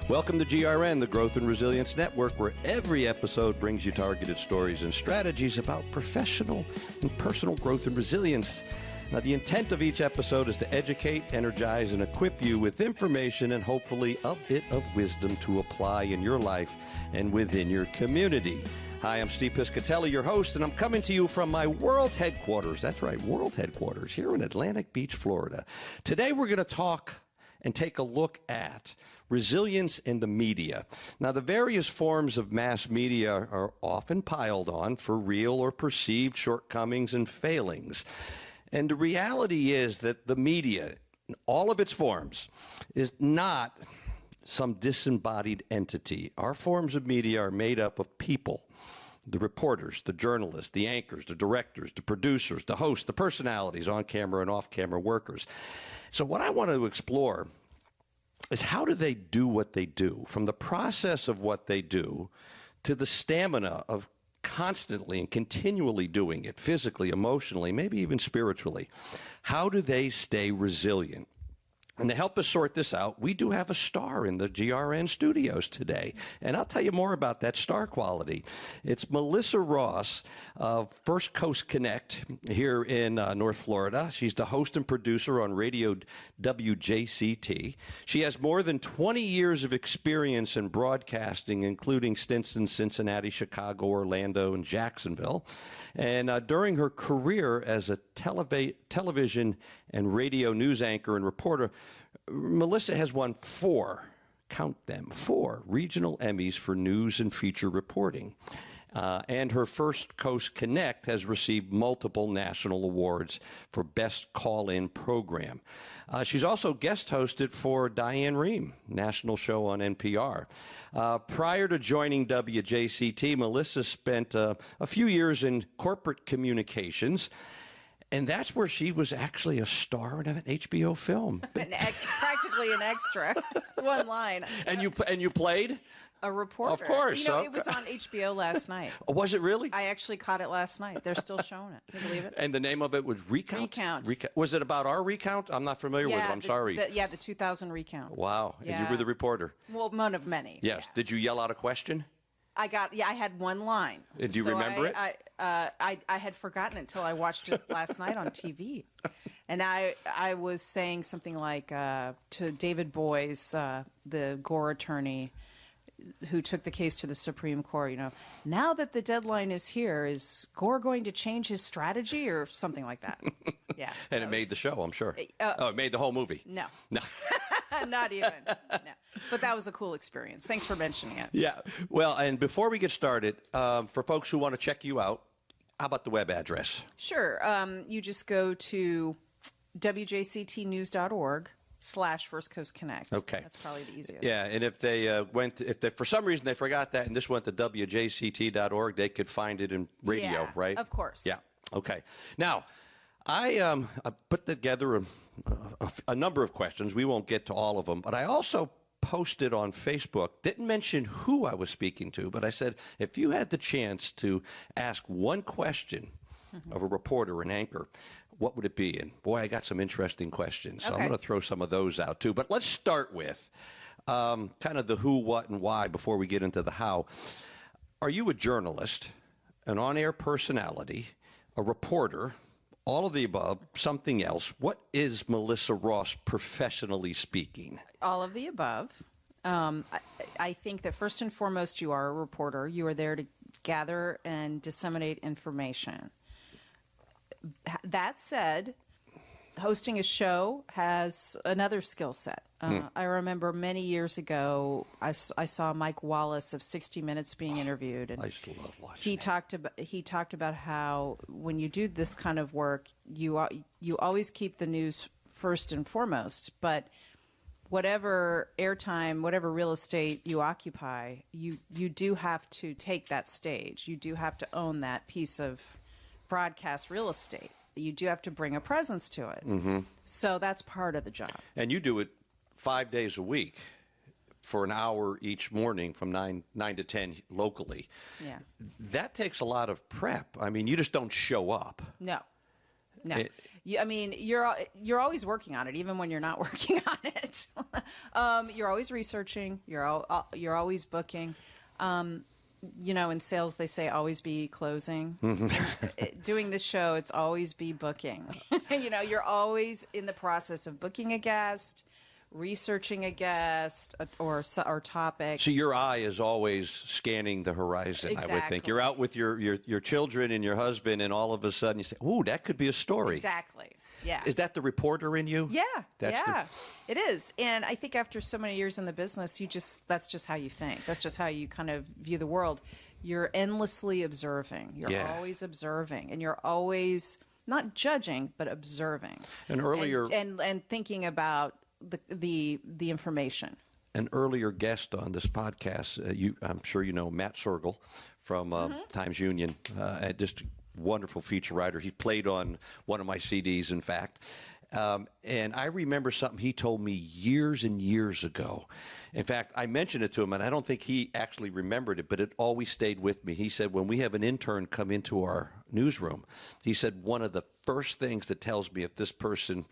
Welcome to GRN, the Growth and Resilience Network, where every episode brings you targeted stories and strategies about professional and personal growth and resilience. Now, the intent of each episode is to educate, energize, and equip you with information and hopefully a bit of wisdom to apply in your life and within your community. Hi, I'm Steve Piscitelli, your host, and I'm coming to you from my world headquarters. That's right, world headquarters here in Atlantic Beach, Florida. Today, we're going to talk and take a look at resilience in the media. Now, the various forms of mass media are often piled on for real or perceived shortcomings and failings. And the reality is that the media, in all of its forms, is not some disembodied entity. Our forms of media are made up of people. The reporters, the journalists, the anchors, the directors, the producers, the hosts, the personalities, on-camera and off-camera workers. So what I want to explore is how do they do what they do, from the process of what they do to the stamina of constantly and continually doing it, physically, emotionally, maybe even spiritually. How do they stay resilient? And to help us sort this out, we do have a star in the GRN studios today. And I'll tell you more about that star quality. It's Melissa Ross of First Coast Connect here in North Florida. She's the host and producer on radio WJCT. She has more than 20 years of experience in broadcasting, including stints in Cincinnati, Chicago, Orlando, and Jacksonville. And during her career as a television and radio news anchor and reporter, Melissa has won four regional Emmys for news and feature reporting. And her First Coast Connect has received multiple national awards for Best Call-In Program. She's also guest hosted for Diane Rehm, national show on NPR. Prior to joining WJCT, Melissa spent a few years in corporate communications. And that's where she was actually a star in an HBO film. Practically an extra. One line. And you played? A reporter. Of course. You know, it was on HBO last night. Oh, was it really? I actually caught it last night. They're still showing it. Can you believe it? And the name of it was Recount? Was it about our recount? I'm not familiar with it. I'm sorry. The 2000 recount. Wow. Yeah. And you were the reporter. Well, one of many. Yes. Yeah. Did you yell out a question? I had one line. Do you remember it? I had forgotten it until I watched it last night on TV. And I was saying something like to David Boies, the Gore attorney, who took the case to the Supreme Court, now that the deadline is here, is Gore going to change his strategy or something like that? Yeah. And it made the show, I'm sure. It made the whole movie. No. Not even. No. But that was a cool experience. Thanks for mentioning it. Yeah. Well, and before we get started, for folks who want to check you out, how about the web address? Sure. You just go to wjctnews.org/First Coast Connect. Okay. That's probably the easiest. Yeah, and if they for some reason they forgot that and this went to wjct.org, they could find it in radio, right? Of course. Yeah. Okay. Now, I put together a number of questions. We won't get to all of them, but I also posted on Facebook, didn't mention who I was speaking to, but I said, if you had the chance to ask one question of a reporter, an anchor, what would it be? And boy, I got some interesting questions. So I'm going to throw some of those out too. But let's start with kind of the who, what, and why before we get into the how. Are you a journalist, an on-air personality, a reporter, all of the above, something else? What is Melissa Ross professionally speaking? All of the above. I think that first and foremost, you are a reporter. You are there to gather and disseminate information. That said, hosting a show has another skill set. I remember many years ago, I saw Mike Wallace of 60 Minutes being interviewed, and I used to love watching. He talked about how when you do this kind of work, you always keep the news first and foremost, but whatever airtime, whatever real estate you occupy, you do have to take that stage. You do have to own that piece of broadcast real estate. You do have to bring a presence to it. Mm-hmm. So that's part of the job. And you do it 5 days a week for an hour each morning from 9 to 10 locally. Yeah. That takes a lot of prep. I mean, you just don't show up. No. You're always working on it, even when you're not working on it. You're always researching. You're always booking. In sales, they say always be closing. Doing this show, it's always be booking. You're always in the process of booking a guest, researching a guest or topic. So your eye is always scanning the horizon, Exactly. I would think. You're out with your children and your husband, and all of a sudden you say, ooh, that could be a story. Exactly. Yeah. Is that the reporter in you? Yeah. It is. And I think after so many years in the business, that's just how you think. That's just how you kind of view the world. You're endlessly observing. You're always observing. And you're always not judging, but observing. And earlier... And thinking about the information. An earlier guest on this podcast, I'm sure you know Matt Sorgel from Times Union, just a wonderful feature writer. He played on one of my CDs, in fact. And I remember something he told me years and years ago. In fact, I mentioned it to him, and I don't think he actually remembered it, but it always stayed with me. He said, when we have an intern come into our newsroom, he said, one of the first things that tells me if this person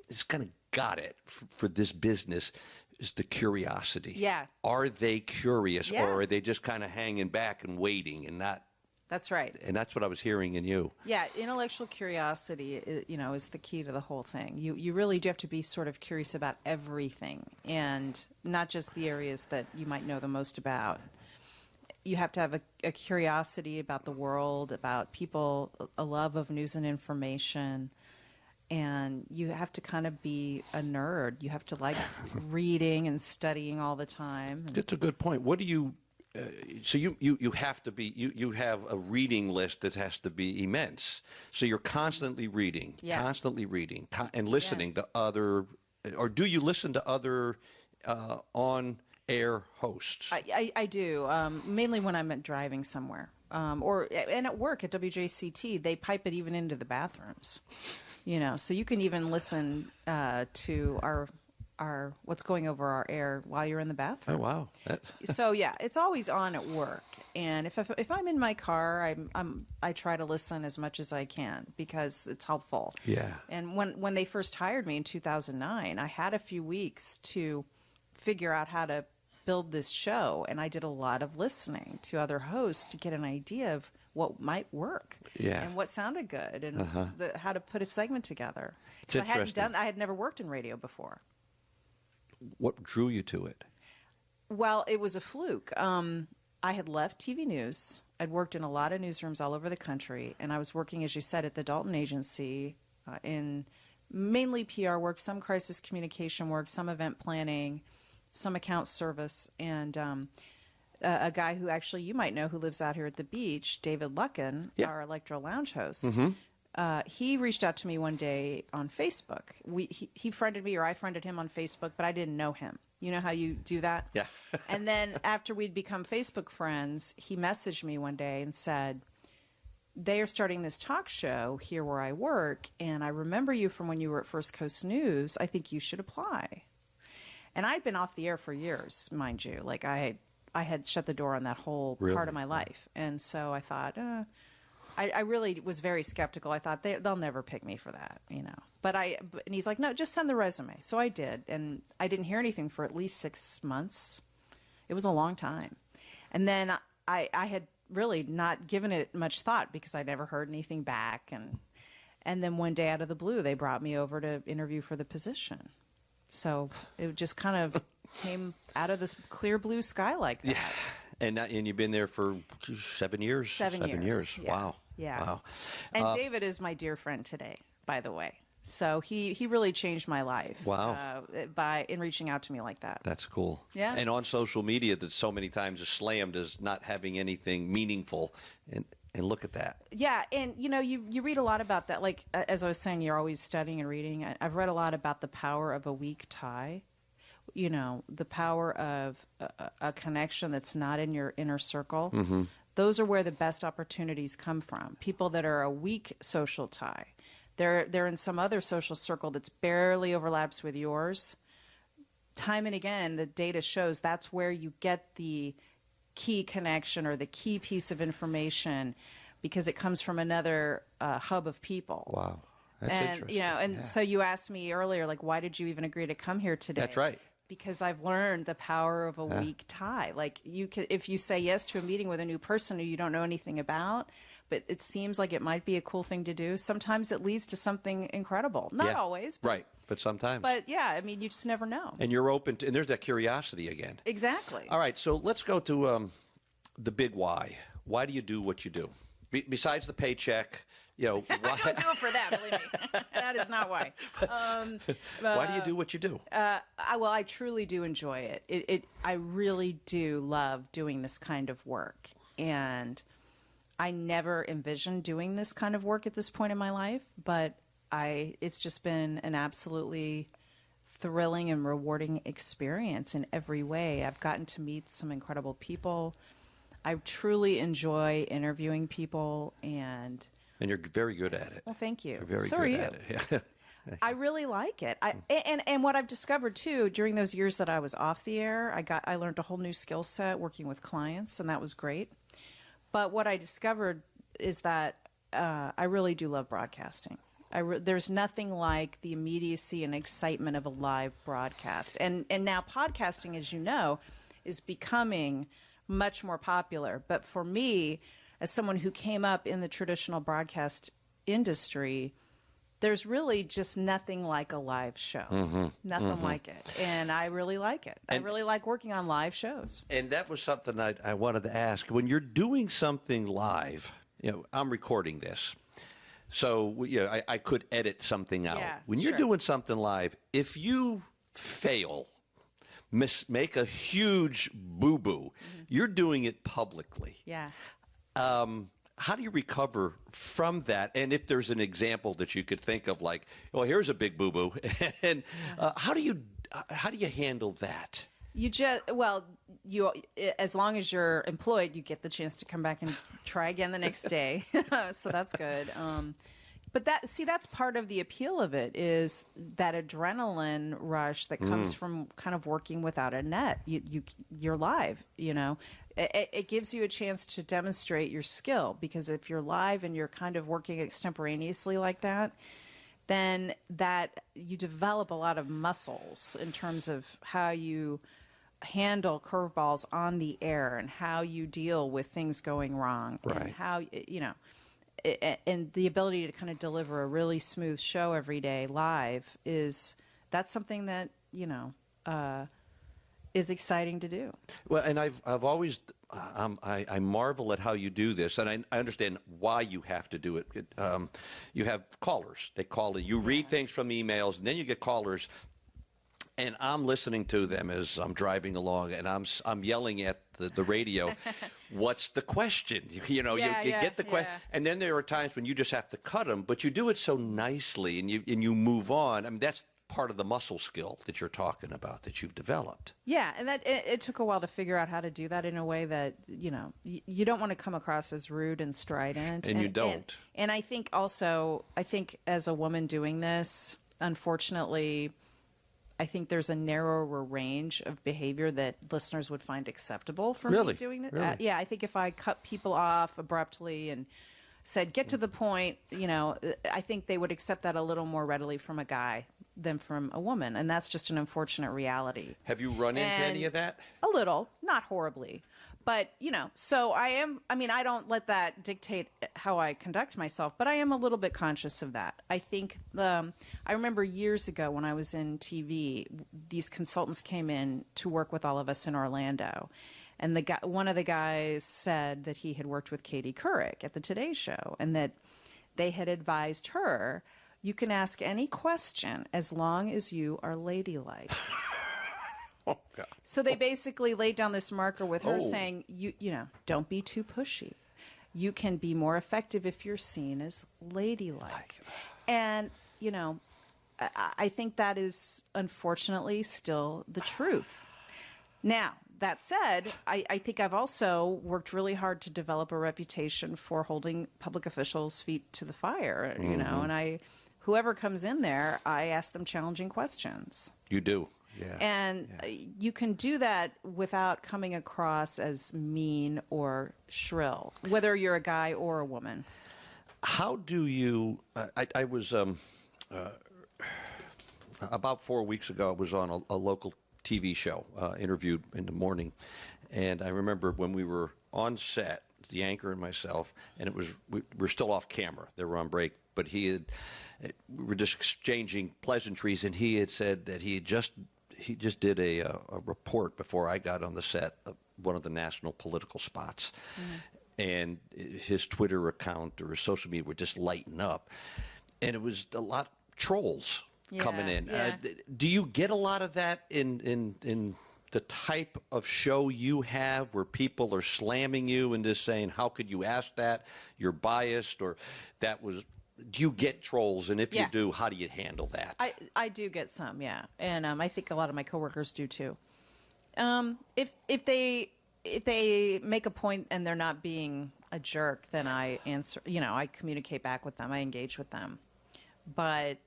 is kind of got it for this business is the curiosity. Yeah. Are they curious, or are they just kind of hanging back and waiting and not? That's right. And that's what I was hearing in you. Yeah, intellectual curiosity, is the key to the whole thing. You really do have to be sort of curious about everything, and not just the areas that you might know the most about. You have to have a curiosity about the world, about people, a love of news and information. And you have to kind of be a nerd. You have to like reading and studying all the time. That's a good point. What do you? So you have to be. You have a reading list that has to be immense. So you're constantly reading, and listening to other. Or do you listen to other on-air hosts? I do, mainly when I'm driving somewhere, and at work at WJCT, they pipe it even into the bathrooms. So you can even listen to our what's going over our air while you're in the bathroom. Oh wow! So yeah, it's always on at work. And if I'm in my car, I try to listen as much as I can because it's helpful. Yeah. And when they first hired me in 2009, I had a few weeks to figure out how to build this show, and I did a lot of listening to other hosts to get an idea of what might work, and what sounded good, and how to put a segment together. Because I had never worked in radio before. What drew you to it? Well, it was a fluke. I had left TV news. I'd worked in a lot of newsrooms all over the country, and I was working, as you said, at the Dalton Agency in mainly PR work, some crisis communication work, some event planning, some account service, and a guy who actually you might know who lives out here at the beach, David Luckin, our Electro Lounge host. He reached out to me one day on Facebook. He friended me, or I friended him on Facebook, but I didn't know him. You know how you do that? Yeah. And then after we'd become Facebook friends, he messaged me one day and said, they are starting this talk show here where I work, and I remember you from when you were at First Coast News. I think you should apply. And I'd been off the air for years, mind you. Like I had shut the door on that whole part of my life. And so I thought, I really was very skeptical. I thought they'll never pick me for that, and he's like, no, just send the resume. So I did, and I didn't hear anything for at least 6 months. It was a long time. And then I had really not given it much thought because I never heard anything back. And then one day out of the blue, they brought me over to interview for the position. So it just kind of came out of this clear blue sky like that. Yeah. And you've been there for 7 years? 7 years. Yeah. Wow. Yeah. Wow. And David is my dear friend today, by the way. So he really changed my life. Wow. In reaching out to me like that. That's cool. Yeah. And on social media, that so many times is slammed as not having anything meaningful. And look at that. Yeah. And, you read a lot about that. Like, as I was saying, you're always studying and reading. I've read a lot about the power of a weak tie. The power of a connection that's not in your inner circle. Mm-hmm. Those are where the best opportunities come from. People that are a weak social tie. They're in some other social circle that's barely overlaps with yours. Time and again, the data shows that's where you get the key connection or the key piece of information because it comes from another hub of people. Wow. That's and interesting. and so you asked me earlier, like, why did you even agree to come here today? That's right. Because I've learned the power of a weak tie. Like, you could, if you say yes to a meeting with a new person who you don't know anything about, but it seems like it might be a cool thing to do, sometimes it leads to something incredible. Not always, but, right? But sometimes. But yeah, I mean, you just never know. And you're open to, and there's that curiosity again. Exactly. All right, so let's go to the big why. Why do you do what you do? Besides the paycheck, why? I don't do it for that, believe me. That is not why. Why do you do what you do? I truly do enjoy it. I really do love doing this kind of work. And I never envisioned doing this kind of work at this point in my life, but it's just been an absolutely thrilling and rewarding experience in every way. I've gotten to meet some incredible people. I truly enjoy interviewing people, and you're very good at it. Well, thank you. You're very so good are you. at it. Yeah. I really like it. And what I've discovered too during those years that I was off the air, I learned a whole new skill set working with clients, and that was great. But what I discovered is that I really do love broadcasting. There's nothing like the immediacy and excitement of a live broadcast, and now podcasting, as you know, is becoming much more popular. But for me, as someone who came up in the traditional broadcast industry, there's really just nothing like a live show. Nothing like it. And I really like it. I really like working on live shows. And that was something I wanted to ask. When you're doing something live, I'm recording this. So I could edit something out. Yeah, when you're doing something live, if you fail, make a huge boo-boo, you're doing it publicly. Yeah. How do you recover from that? And if there's an example that you could think of, like, well, here's a big boo-boo, and how do you handle that? You as long as you're employed, you get the chance to come back and try again the next day. So that's good. But that's part of the appeal of it, is that adrenaline rush that comes from kind of working without a net. You're live, It gives you a chance to demonstrate your skill, because if you're live and you're kind of working extemporaneously like that, then that you develop a lot of muscles in terms of how you handle curveballs on the air and how you deal with things going wrong, right. And how and the ability to kind of deliver a really smooth show every day live that's something that is exciting to do. Well, and I've always I marvel at how you do this, and I understand why you have to do it. You have callers; they call in. You read things from emails, and then you get callers. And I'm listening to them as I'm driving along, and I'm yelling at the radio. What's the question? You get the question, and then there are times when you just have to cut them, but you do it so nicely, and you move on. I mean, that's part of the muscle skill that you're talking about that you've developed. Yeah, and that it took a while to figure out how to do that in a way that you don't want to come across as rude and strident, and you don't. And I think also, as a woman doing this, unfortunately, I think there's a narrower range of behavior that listeners would find acceptable for me doing that. Really? Yeah, I think if I cut people off abruptly and said, get to the point, I think they would accept that a little more readily from a guy than from a woman. And that's just an unfortunate reality. Have you run into any of that? A little, not horribly. But, so I don't let that dictate how I conduct myself, but I am a little bit conscious of that. I think I remember years ago when I was in TV, these consultants came in to work with all of us in Orlando. And one of the guys said that he had worked with Katie Couric at the Today Show, and that they had advised her, you can ask any question as long as you are ladylike. Oh, God. So they basically laid down this marker with her saying, don't be too pushy. You can be more effective if you're seen as ladylike. And, I think that is unfortunately still the truth. Now, that said, I think I've also worked really hard to develop a reputation for holding public officials' feet to the fire, and whoever comes in there, I ask them challenging questions. You do. Yeah. And you can do that without coming across as mean or shrill, whether you're a guy or a woman. How do you? I was about 4 weeks ago. I was on a local TV show, interviewed in the morning, and I remember when we were on set, the anchor and myself, and we were still off camera. They were on break, but we were just exchanging pleasantries, and he had said that he just did a report before I got on the set of one of the national political spots. And his Twitter account or his social media were just lighting up. And it was a lot of trolls coming in. Yeah. Do you get a lot of that in the type of show you have where people are slamming you and just saying, how could you ask that? You're biased, or that was... Do you get trolls? And if you do, how do you handle that? I do get some, yeah. And I think a lot of my coworkers do too. If they make a point and they're not being a jerk, then I answer, I communicate back with them. I engage with them. But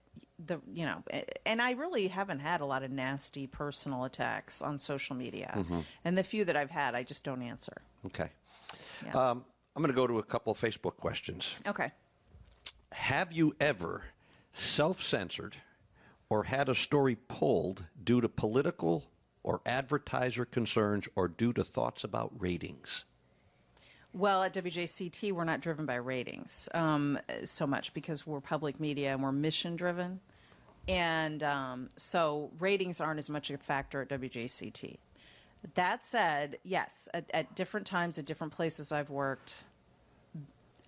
and I really haven't had a lot of nasty personal attacks on social media. And the few that I've had, I just don't answer. Okay. Yeah. I'm going to go to a couple of Facebook questions. Okay. Have you ever self-censored or had a story pulled due to political or advertiser concerns or due to thoughts about ratings? Well, at WJCT, we're not driven by ratings so much because we're public media and we're mission-driven. And so ratings aren't as much a factor at WJCT. That said, yes, at different times, at different places I've worked,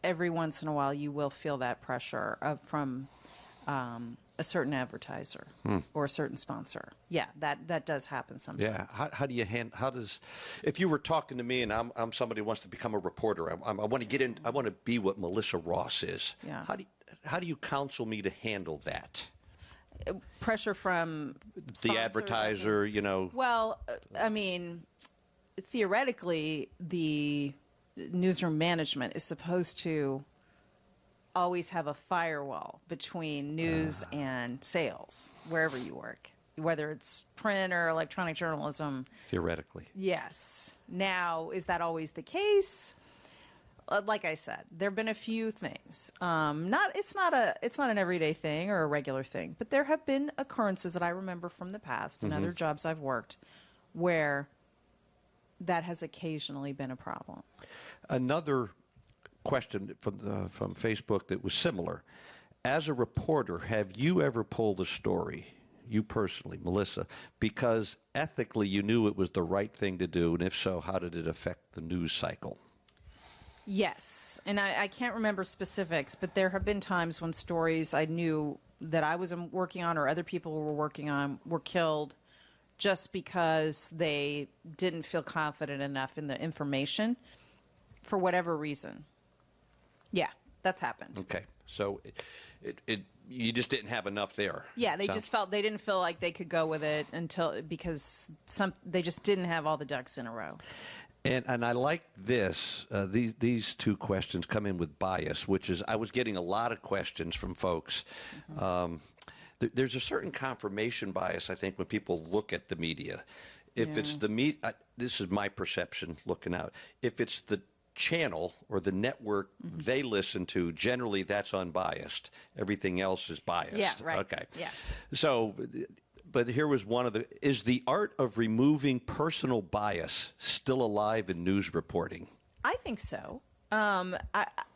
every once in a while you will feel that pressure from a certain advertiser or a certain sponsor. Yeah, that does happen sometimes. Yeah. How do you if you were talking to me and I'm somebody who wants to become a reporter, I want to get in, I want to be what Melissa Ross is. Yeah. How do you counsel me to handle that? Pressure from the advertiser, Well, I mean, theoretically, the newsroom management is supposed to always have a firewall between news and sales, wherever you work, whether it's print or electronic journalism. Theoretically. Yes. Now, is that always the case? Like I said, there have been a few things. It's not an everyday thing or a regular thing, but there have been occurrences that I remember from the past and other jobs I've worked where that has occasionally been a problem. Another question from Facebook that was similar. As a reporter, have you ever pulled a story, you personally, Melissa, because ethically you knew it was the right thing to do, and if so, how did it affect the news cycle? Yes, and I can't remember specifics, but there have been times when stories I knew that I was working on or other people were working on were killed just because they didn't feel confident enough in the information for whatever reason. Yeah, that's happened. Okay, so you just didn't have enough there. Yeah, they didn't feel like they could go with it because they just didn't have all the ducks in a row. And I like this. These two questions come in with bias, which is I was getting a lot of questions from folks. There's a certain confirmation bias, I think, when people look at the media. If it's the media, this is my perception looking out. If it's the channel or the network they listen to, generally that's unbiased. Everything else is biased. Yeah, right. Okay. Yeah. So... But here was is the art of removing personal bias still alive in news reporting? I think so.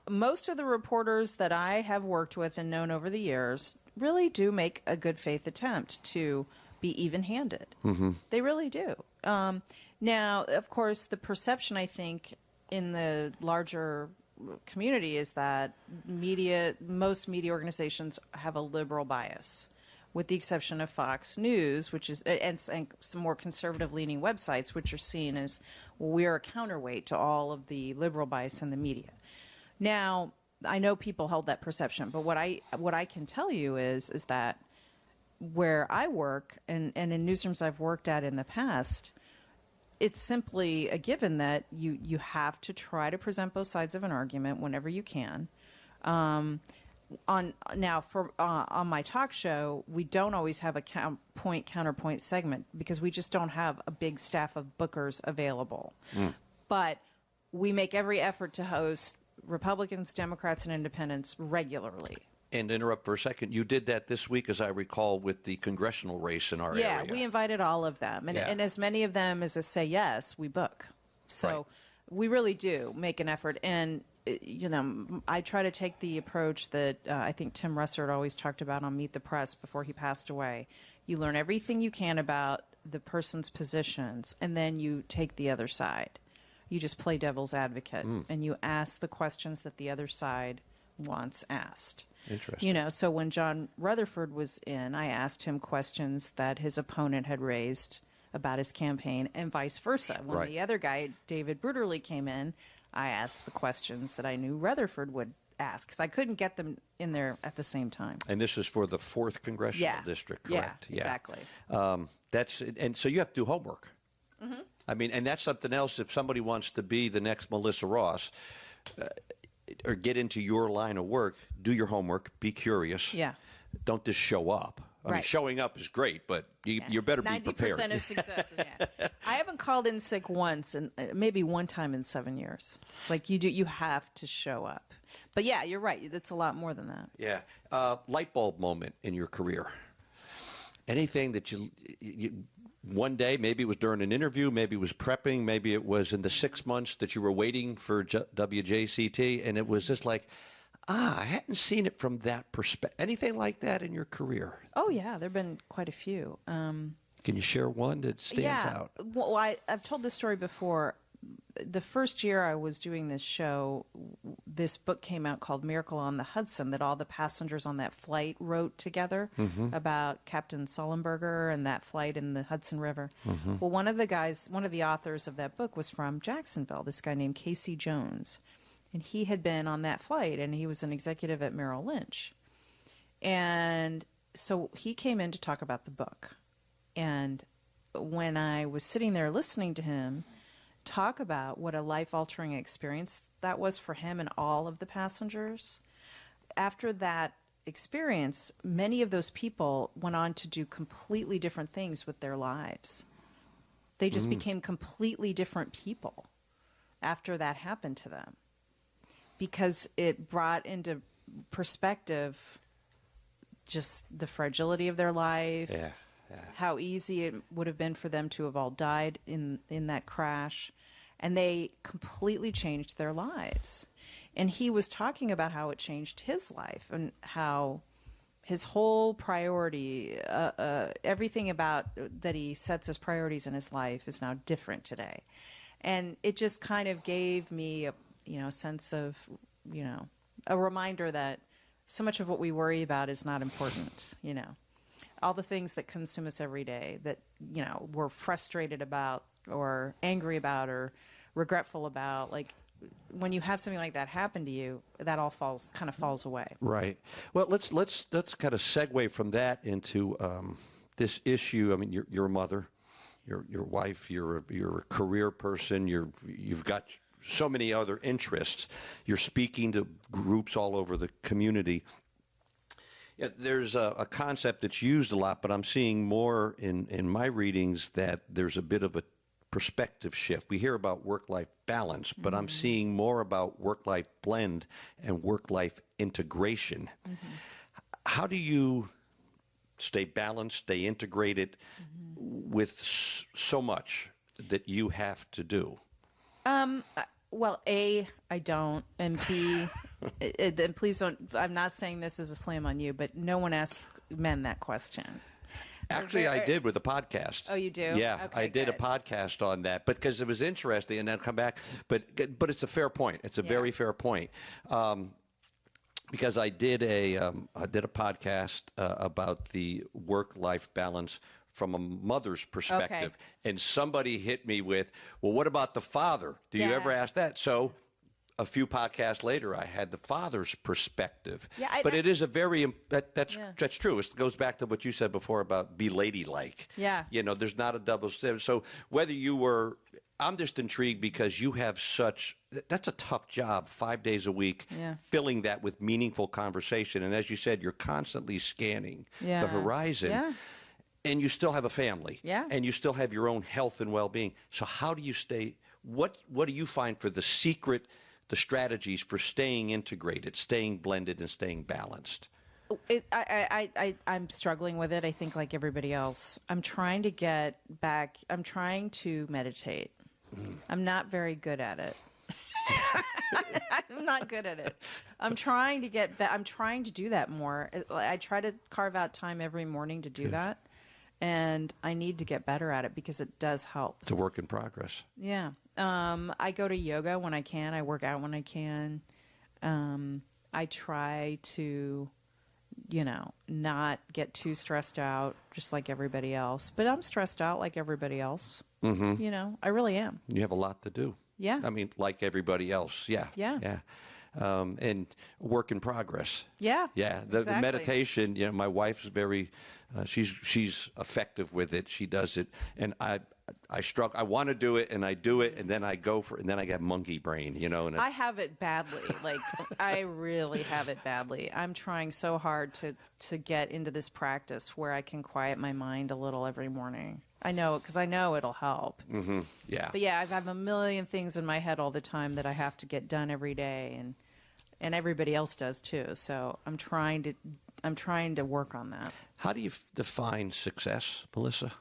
Most of the reporters that I have worked with and known over the years really do make a good faith attempt to be even-handed. They really do. Now, of course, the perception, I think, in the larger community is that most media organizations have a liberal bias, with the exception of Fox News, which is and some more conservative-leaning websites, which are seen as, well, we are a counterweight to all of the liberal bias in the media. Now, I know people hold that perception, but what I can tell you is that where I work and in newsrooms I've worked at in the past, it's simply a given that you have to try to present both sides of an argument whenever you can. On my talk show, we don't always have a counterpoint segment because we just don't have a big staff of bookers available. But we make every effort to host Republicans, Democrats, and Independents regularly. And to interrupt for a second, you did that this week, as I recall, with the congressional race in our area. Yeah, we invited all of them. And as many of them as say yes, we book. So we really do make an effort. And, I try to take the approach that I think Tim Russert always talked about on Meet the Press before he passed away. You learn everything you can about the person's positions, and then you take the other side. You just play devil's advocate, and you ask the questions that the other side wants asked. Interesting. So when John Rutherford was in, I asked him questions that his opponent had raised about his campaign, and vice versa. When the other guy, David Bruderly, came in, I asked the questions that I knew Rutherford would ask, because I couldn't get them in there at the same time. And this is for the 4th Congressional District, correct? Yeah, exactly. And so you have to do homework. Mm-hmm. I mean, and that's something else. If somebody wants to be the next Melissa Ross, or get into your line of work, do your homework, be curious. Yeah. Don't just show up. I mean, showing up is great, but you better be prepared. 90% of success, I haven't called in sick once, and maybe one time in 7 years. Like you have to show up. But yeah, you're right. It's a lot more than that. Yeah. Light bulb moment in your career. Anything that you one day, maybe it was during an interview, maybe it was prepping, maybe it was in the 6 months that you were waiting for WJCT, and it was just like, I hadn't seen it from that perspective. Anything like that in your career? Oh, yeah, there have been quite a few. Can you share one that stands out? Well, I've told this story before. The first year I was doing this show, this book came out called Miracle on the Hudson that all the passengers on that flight wrote together about Captain Sullenberger and that flight in the Hudson River. Well, one of the authors of that book was from Jacksonville, this guy named Casey Jones. And he had been on that flight, and he was an executive at Merrill Lynch. And so he came in to talk about the book. And when I was sitting there listening to him talk about what a life-altering experience that was for him and all of the passengers, after that experience, many of those people went on to do completely different things with their lives. They just became completely different people after that happened to them, because it brought into perspective just the fragility of their life, how easy it would have been for them to have all died in that crash. And they completely changed their lives. And he was talking about how it changed his life and how his whole priority, everything about that he sets as priorities in his life is now different today. And it just kind of gave me a sense of, a reminder that so much of what we worry about is not important, all the things that consume us every day that, we're frustrated about or angry about or regretful about. Like, when you have something like that happen to you, that all kind of falls away. Right. Well, let's kind of segue from that into this issue. I mean, you're a mother, your wife, you're a career person, you've got so many other interests. You're speaking to groups all over the community. Yeah, there's a concept that's used a lot, but I'm seeing more in my readings that there's a bit of a perspective shift. We hear about work-life balance, but I'm seeing more about work-life blend and work-life integration. How do you stay balanced, stay integrated with so much that you have to do? Well, A, I don't, and B, and please don't, I'm not saying this as a slam on you, but no one asks men that question. Actually, I did with a podcast. Oh, you do? Yeah, okay, I did a podcast on that, but because it was interesting, and then come back. But it's a fair point. It's a very fair point. Because I did a podcast about the work-life balance from a mother's perspective, and somebody hit me with, well, what about the father? Do you ever ask that? So a few podcasts later, I had the father's perspective. But it is a very, that's true. It goes back to what you said before about be ladylike. Yeah. There's not a double standard. So whether you were, I'm just intrigued because you have that's a tough job, 5 days a week, filling that with meaningful conversation. And as you said, you're constantly scanning the horizon. Yeah. And you still have a family. Yeah. And you still have your own health and well-being. So how do you stay, what do you find for the secret the strategies for staying integrated, staying blended, and staying balanced? I'm struggling with it. I think like everybody else, I'm trying to get back. I'm trying to meditate. I'm not very good at it. I'm not good at it. I'm trying to get back. I'm trying to do that more. I try to carve out time every morning to do that. And I need to get better at it because it does help. It's a work in progress. Yeah. I go to yoga when I can. I work out when I can. I try to, not get too stressed out just like everybody else. But I'm stressed out like everybody else. Mm-hmm. I really am. You have a lot to do. Yeah. I mean, like everybody else. Yeah. Yeah. Yeah. And work in progress. Yeah. Yeah. The exactly. meditation, my wife's very, she's effective with it. She does it. And I struggle. I want to do it and I do it and then I go for it and then I get monkey brain, and I have it badly. Like, I really have it badly. I'm trying so hard to get into this practice where I can quiet my mind a little every morning. I know, because I know it'll help. Mm-hmm. Yeah. But yeah, I have a million things in my head all the time that I have to get done every day, and everybody else does too. So I'm trying to work on that. How do you define success, Melissa?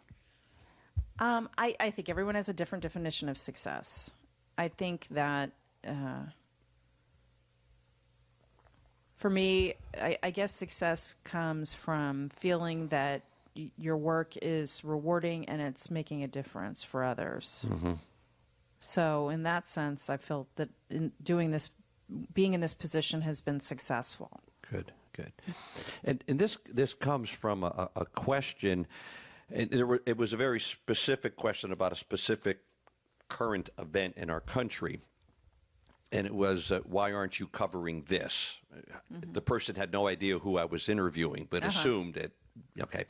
I think everyone has a different definition of success. I think that for me, I guess success comes from feeling that your work is rewarding and it's making a difference for others. Mm-hmm. So in that sense, I felt that in doing this, being in this position has been successful. Good. And this comes from a question, and it was a very specific question about a specific current event in our country. And it was, why aren't you covering this? Mm-hmm. The person had no idea who I was interviewing, but assumed it. Okay.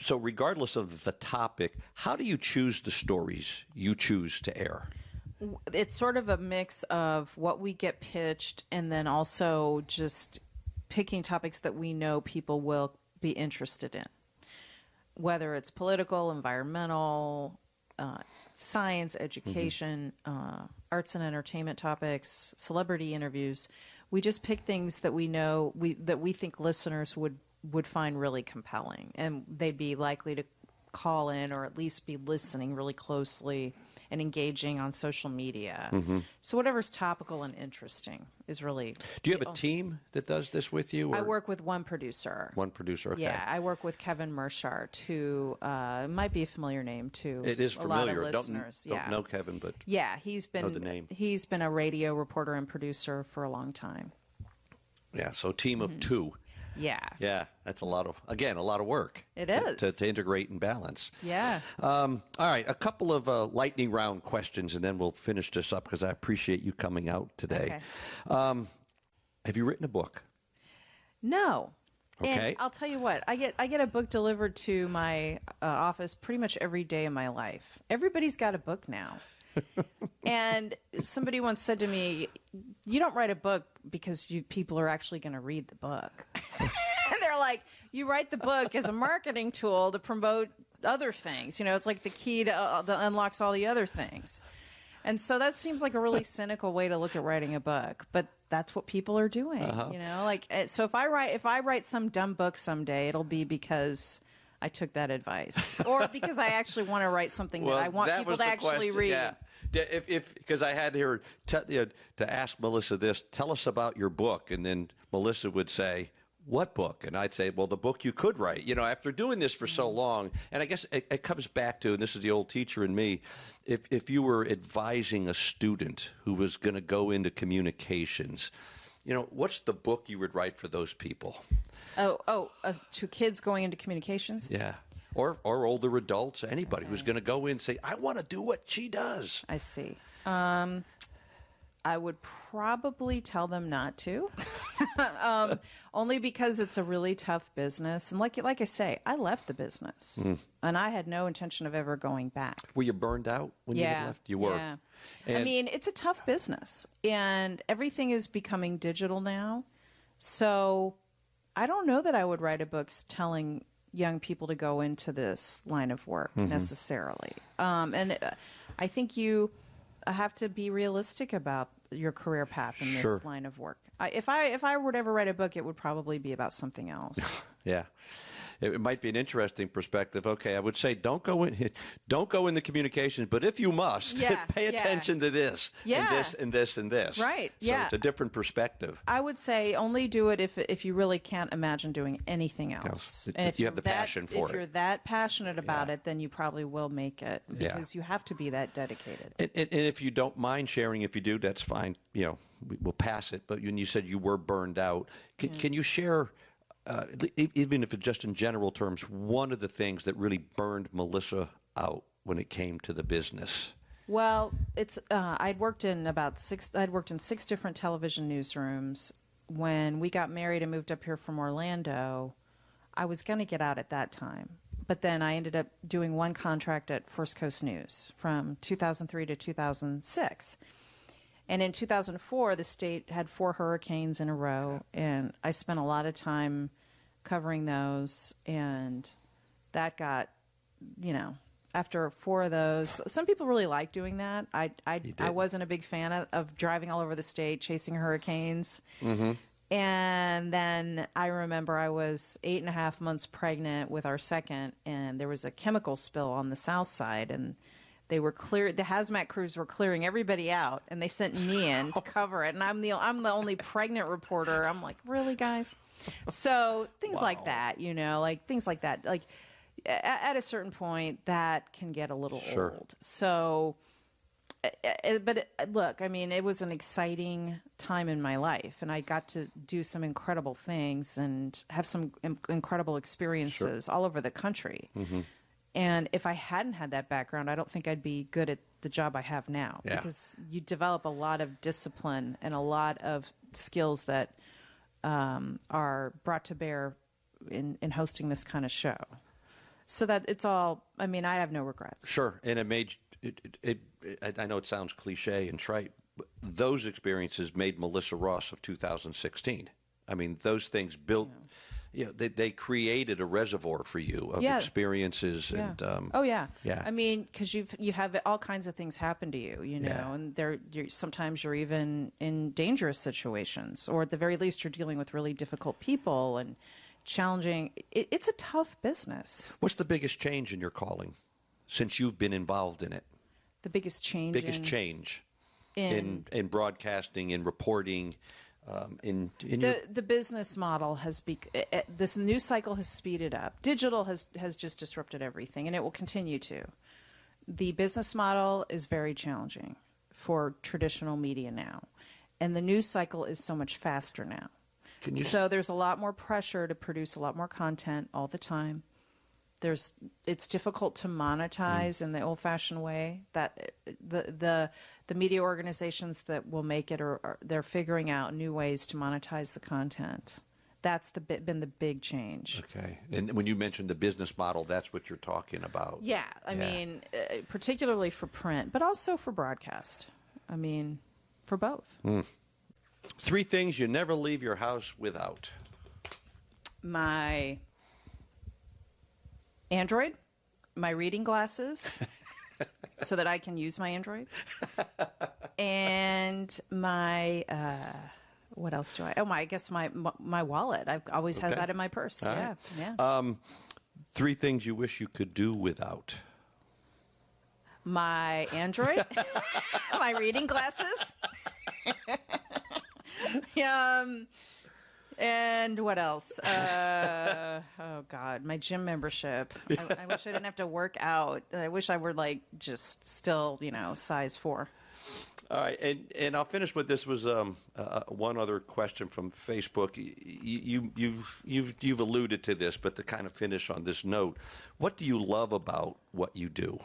So regardless of the topic, how do you choose the stories you choose to air? It's sort of a mix of what we get pitched and then also just picking topics that we know people will be interested in, whether it's political, environmental, science, education, arts and entertainment topics, celebrity interviews. We just pick things that we know that we think listeners would find really compelling, and they'd be likely to call in or at least be listening really closely and engaging on social media. Mm-hmm. So whatever's topical and interesting is really... Do you have a team that does this with you? Or? I work with one producer. One producer, okay. Yeah, I work with Kevin Mershart, who might be a familiar name to it is familiar. A lot of listeners. Don't know Kevin, but yeah, he's been know the name. He's been a radio reporter and producer for a long time. Yeah, so team of two. Yeah. Yeah, that's a lot of work. It is. To integrate and balance. Yeah. All right, a couple of lightning round questions, and then we'll finish this up because I appreciate you coming out today. Okay. Have you written a book? No. Okay. And I'll tell you what, I get a book delivered to my office pretty much every day of my life. Everybody's got a book now. And somebody once said to me, you don't write a book because people are actually going to read the book. And they're like, you write the book as a marketing tool to promote other things. It's like the key to that unlocks all the other things. And so that seems like a really cynical way to look at writing a book, but that's what people are doing. So if I write some dumb book someday, it'll be because I took that advice, or because I actually want to write something that I want people to actually read. Yeah. Because I had here to ask Melissa this, tell us about your book, and then Melissa would say, what book? And I'd say, well, the book you could write. After doing this for so long, and I guess it comes back to, and this is the old teacher in me, if you were advising a student who was going to go into communications, what's the book you would write for those people? To kids going into communications? Yeah. Or older adults, anybody who's going to go in and say, I want to do what she does. I see. I would probably tell them not to, only because it's a really tough business. And like I say, I left the business, and I had no intention of ever going back. Were you burned out when you had left? You were. Yeah. I mean, it's a tough business, and everything is becoming digital now. So I don't know that I would write a book telling young people to go into this line of work necessarily. And I think you have to be realistic about your career path in Sure. this line of work. If I were to ever write a book, it would probably be about something else. Yeah. It might be an interesting perspective. Okay, I would say don't go in the communications, but if you must, pay attention to this and this and this and this. Right. So it's a different perspective. I would say only do it if you really can't imagine doing anything else. Yes. And if you have the passion for If it. you're that passionate about it, then you probably will make it because you have to be that dedicated. And if you don't mind sharing, if you do, that's fine. We'll pass it. But when you said you were burned out, can you share? Even if it's just in general terms, one of the things that really burned Melissa out when it came to the business? Well, it's I'd worked in 6 different television newsrooms. When we got married and moved up here from Orlando, I was going to get out at that time. But then I ended up doing one contract at First Coast News from 2003 to 2006. And in 2004, the state had 4 hurricanes in a row, and I spent a lot of time covering those. And that got, after 4 of those, some people really like doing that. I wasn't a big fan of driving all over the state, chasing hurricanes. Mm-hmm. And then I remember I was 8.5 months pregnant with our second, and there was a chemical spill on the south side, and the hazmat crews were clearing everybody out, and they sent me in to cover it. And I'm the only pregnant reporter. I'm like, really, guys? So things like that, things like that. Like at a certain point, that can get a little old. So, look, I mean, it was an exciting time in my life, and I got to do some incredible things and have some incredible experiences all over the country. Mm-hmm. And if I hadn't had that background, I don't think I'd be good at the job I have now, because you develop a lot of discipline and a lot of skills that are brought to bear in hosting this kind of show. So that it's all, I mean, I have no regrets. Sure. And it made I know it sounds cliche and trite, but those experiences made Melissa Ross of 2016. I mean, those things built... they created a reservoir for you of experiences and I mean, because you have all kinds of things happen to you, and sometimes you're even in dangerous situations, or at the very least you're dealing with really difficult people and challenging. It's a tough business. What's the biggest change in your calling since you've been involved in it? The biggest change in broadcasting, in reporting. The business model this news cycle has speeded up. Digital has just disrupted everything, and it will continue to. The business model is very challenging for traditional media now, and the news cycle is so much faster now. So there's a lot more pressure to produce a lot more content all the time. It's difficult to monetize in the old-fashioned way. That the media organizations that will make it, they're figuring out new ways to monetize the content. That's been the big change. Okay. And when you mentioned the business model, that's what you're talking about. Yeah. I mean, particularly for print, but also for broadcast. I mean, for both. 3 things you never leave your house without. My Android, my reading glasses, so that I can use my Android, and my what else do I? Oh, I guess my wallet. I've always had that in my purse. All yeah, right. yeah. 3 things you wish you could do without. My Android, my reading glasses. And what else? Oh, God, my gym membership. I wish I didn't have to work out. I wish I were just still, size 4. All right, and I'll finish with this. Was one other question from Facebook. You've alluded to this, but to kind of finish on this note, what do you love about what you do?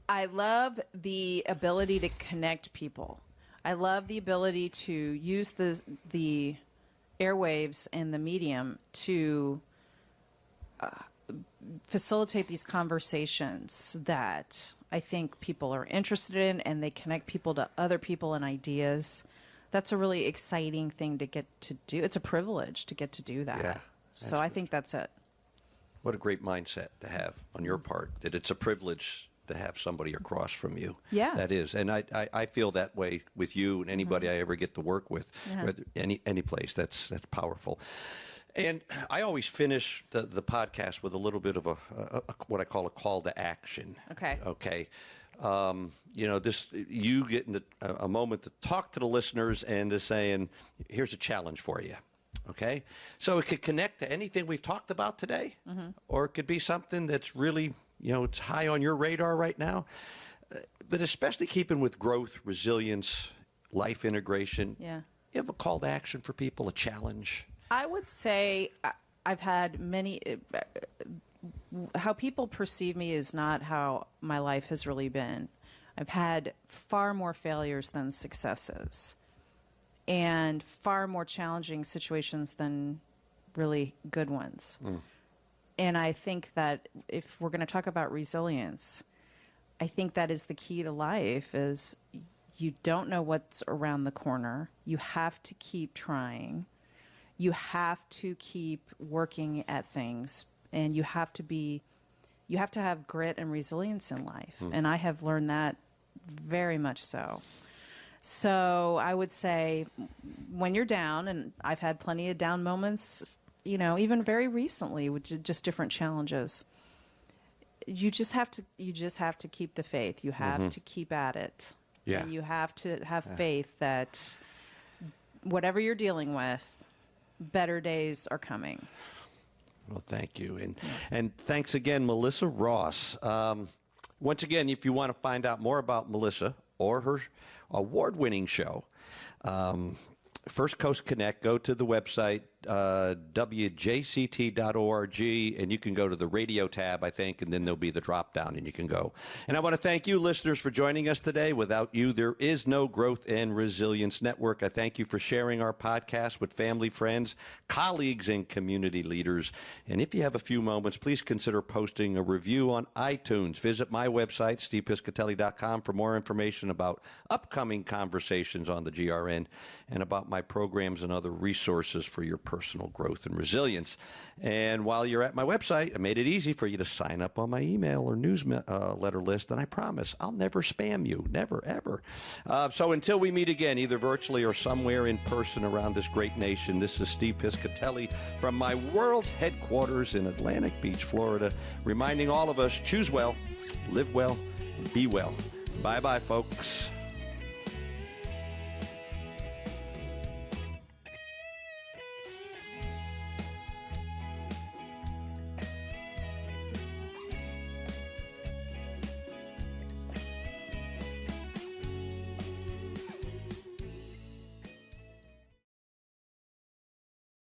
I love the ability to connect people. I love the ability to use the airwaves and the medium to facilitate these conversations that I think people are interested in, and they connect people to other people and ideas. That's a really exciting thing to get to do. It's a privilege to get to do that. Yeah, so I think that's it. What a great mindset to have on your part, that it's a privilege to have somebody across from you. Yeah. That is. And I feel that way with you and anybody I ever get to work with, whether any place. That's powerful. And I always finish the podcast with a little bit of a what I call a call to action. Okay. Okay. You get in a moment to talk to the listeners and to saying, here's a challenge for you. Okay. So it could connect to anything we've talked about today, or it could be something that's really, it's high on your radar right now. But especially keeping with growth, resilience, life integration. Yeah. You have a call to action for people, a challenge. I would say I've had many. How people perceive me is not how my life has really been. I've had far more failures than successes, and far more challenging situations than really good ones. And I think that if we're going to talk about resilience, I think that is the key to life. Is you don't know what's around the corner. You have to keep trying. You have to keep working at things, and you have to have grit and resilience in life. And I have learned that very much so. So I would say when you're down, and I've had plenty of down moments, even very recently, which is just different challenges. You just have to keep the faith. You have to keep at it. Yeah. And you have to have faith that whatever you're dealing with, better days are coming. Well, thank you. And thanks again, Melissa Ross. Once again, if you want to find out more about Melissa or her award-winning show, First Coast Connect, go to the website, wjct.org, and you can go to the radio tab, I think, and then there'll be the drop-down, and you can go. And I want to thank you, listeners, for joining us today. Without you, there is no Growth and Resilience Network. I thank you for sharing our podcast with family, friends, colleagues, and community leaders. And if you have a few moments, please consider posting a review on iTunes. Visit my website, stevepiscitelli.com, for more information about upcoming conversations on the GRN and about my programs and other resources for your personal growth and resilience. And while you're at my website, I made it easy for you to sign up on my email or newsletter list, and I promise I'll never spam you, never, ever. So until we meet again, either virtually or somewhere in person around this great nation, this is Steve Piscitelli from my world headquarters in Atlantic Beach, Florida, reminding all of us, choose well, live well, be well. Bye-bye, folks.